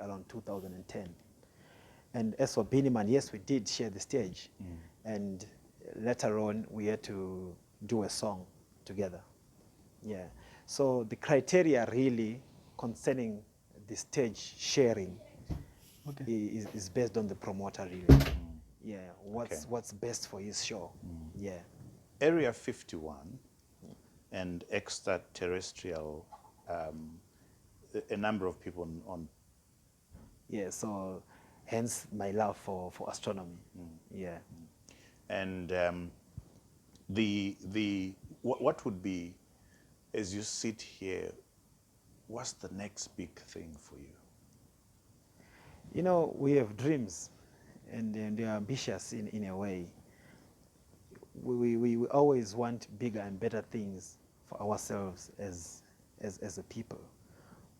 around 2010. And as for Biniman, yes, we did share the stage. And later on, we had to do a song together. Yeah. So the criteria really concerning the stage sharing is based on the promoter really. Yeah. What's best for his show. Yeah. Area 51 and extraterrestrial, a number of people on. Yeah. So hence my love for astronomy. Yeah. And what would be, as you sit here, what's the next big thing for you? You know, we have dreams, and they're ambitious in a way. We always want bigger and better things for ourselves as a people.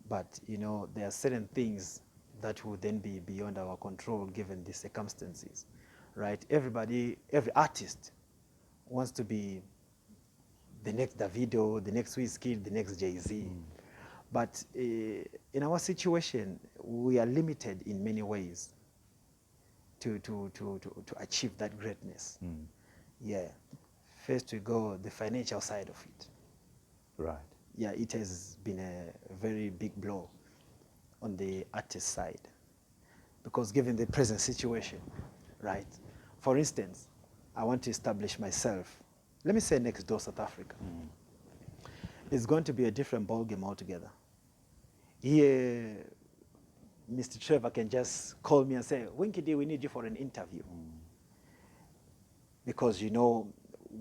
But, you know, there are certain things that will then be beyond our control given the circumstances, right? Every artist wants to be the next Davido, the next Wizkid, the next Jay-Z. But in our situation, we are limited in many ways to achieve that greatness. Yeah. First we go the financial side of it. Right. Yeah, it has been a very big blow on the artist side. Because given the present situation, right? For instance, I want to establish myself, let me say next door South Africa. It's going to be a different ballgame altogether. Here, Mr. Trevor can just call me and say, Winky D, we need you for an interview. Because you know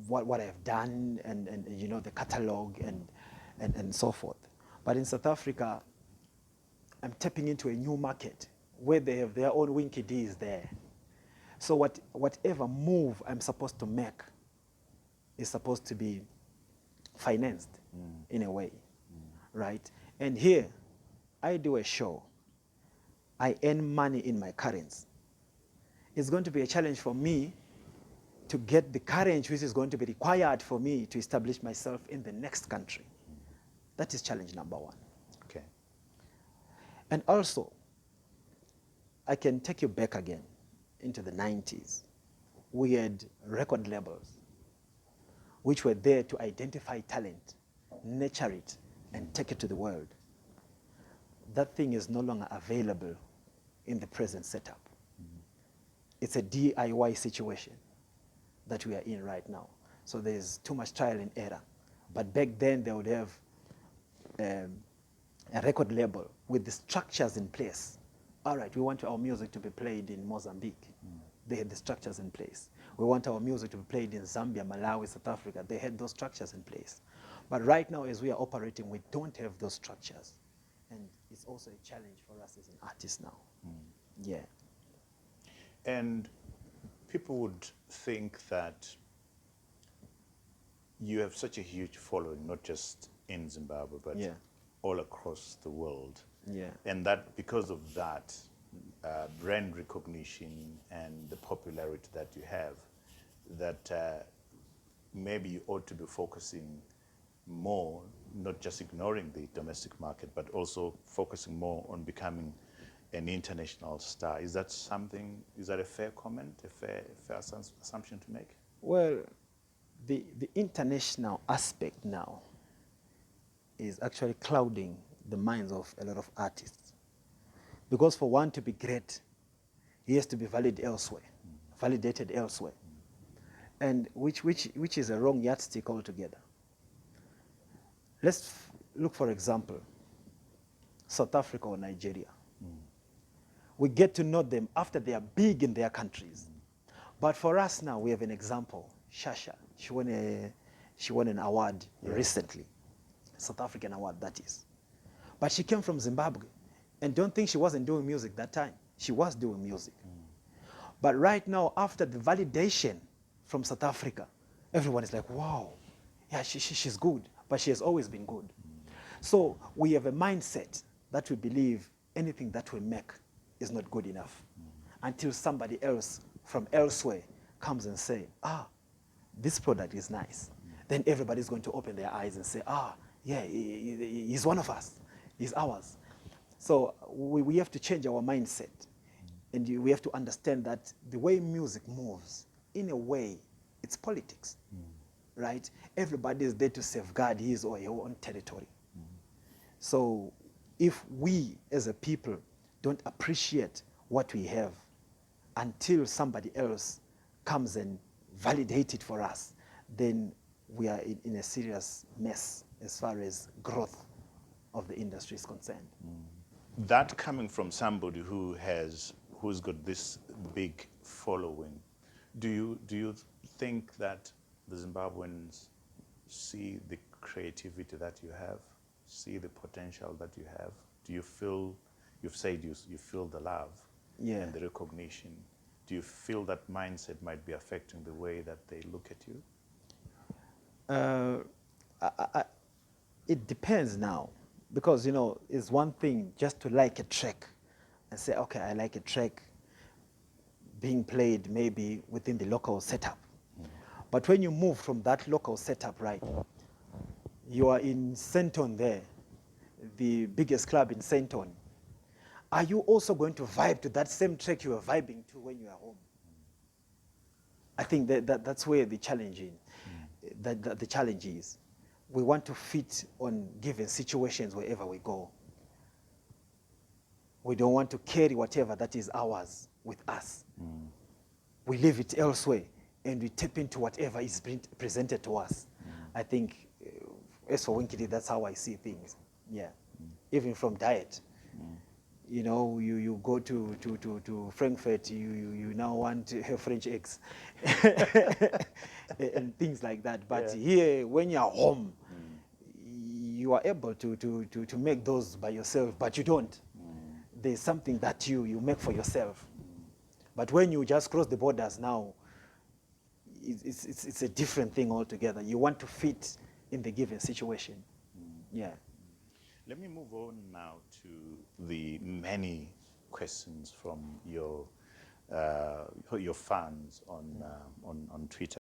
what I've done and you know the catalog and so forth. But in South Africa, I'm tapping into a new market where they have their own Winky D's there. So whatever move I'm supposed to make is supposed to be financed in a way, right? And here, I do a show. I earn money in my currency. It's going to be a challenge for me to get the currency which is going to be required for me to establish myself in the next country. That is challenge number one. Okay. And also, I can take you back again into the 90s. We had record labels which were there to identify talent, nurture it, and take it to the world. That thing is no longer available in the present setup. It's a DIY situation that we are in right now. So there's too much trial and error. But back then they would have a record label with the structures in place. All right, we want our music to be played in Mozambique. They had the structures in place. We want our music to be played in Zambia, Malawi, South Africa. They had those structures in place. But right now, as we are operating, we don't have those structures. And it's also a challenge for us as an artist now. Yeah. And people would think that you have such a huge following, not just in Zimbabwe, but all across the world. Yeah. And that because of that, brand recognition and the popularity that you have, that maybe you ought to be focusing more, not just ignoring the domestic market, but also focusing more on becoming an international star. Is that something, is that a fair comment, a fair assumption to make? Well, the international aspect now is actually clouding the minds of a lot of artists. Because for one to be great, he has to be validated elsewhere. And which is a wrong yardstick altogether. Let's look, for example, South Africa or Nigeria. We get to know them after they are big in their countries. But for us now, we have an example. Shasha, she won an award recently. South African award, that is. But she came from Zimbabwe. And don't think she wasn't doing music that time. She was doing music. But right now, after the validation from South Africa, everyone is like, wow, yeah, she's good. But she has always been good. So we have a mindset that we believe anything that we make is not good enough until somebody else from elsewhere comes and say, this product is nice. Then everybody's going to open their eyes and say, yeah, he's one of us. He's ours. So we have to change our mindset. And we have to understand that the way music moves, in a way, it's politics, right? Everybody is there to safeguard his or her own territory. So if we as a people don't appreciate what we have until somebody else comes and validates it for us, then we are in a serious mess as far as growth of the industry is concerned. That coming from somebody who's got this big following, do you think that the Zimbabweans see the creativity that you have, see the potential that you have? Do you feel, you've said you feel the love Yeah. and the recognition? Do you feel that mindset might be affecting the way that they look at you? It depends now, because it's one thing just to like a track and say, okay, I like a track being played maybe within the local setup. But when you move from that local setup, right, you are in Senton there, the biggest club in Senton. Are you also going to vibe to that same track you were vibing to when you were home? I think that's where the challenge the challenge is. We want to fit on given situations wherever we go. We don't want to carry whatever that is ours with us. We leave it elsewhere and we tap into whatever is presented to us. I think, as for Winky, that's how I see things. Yeah. Even from diet. You go to Frankfurt, you now want French eggs and things like that. But here, when you're home, you are able to make those by yourself, but you don't. There's something that you make for yourself. But when you just cross the borders now, it's a different thing altogether. You want to fit in the given situation. Yeah. Let me move on now to the many questions from your fans on Twitter.